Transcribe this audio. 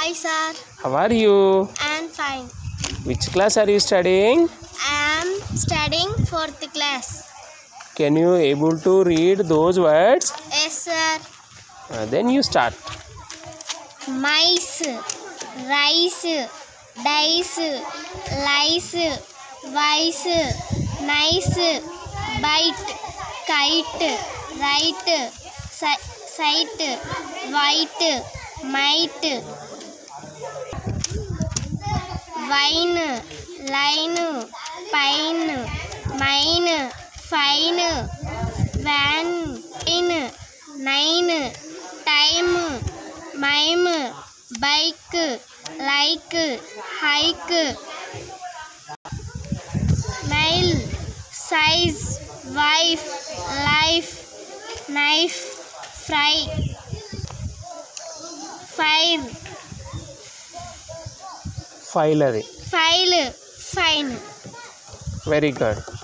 Hi sir. How are you? I am fine. Which class are you studying? I am studying 4th class. Can you able to read those words? Yes sir. Then you start. Mice, rice, dice, lice, vice, nice, bite, kite, right, sight, white, might, wine, line, pine, mine, fine, van, in, nine, time, mime, bike, like, hike, mile, size, wife, life, knife, fry, fire, File అది. file, fine. Very good.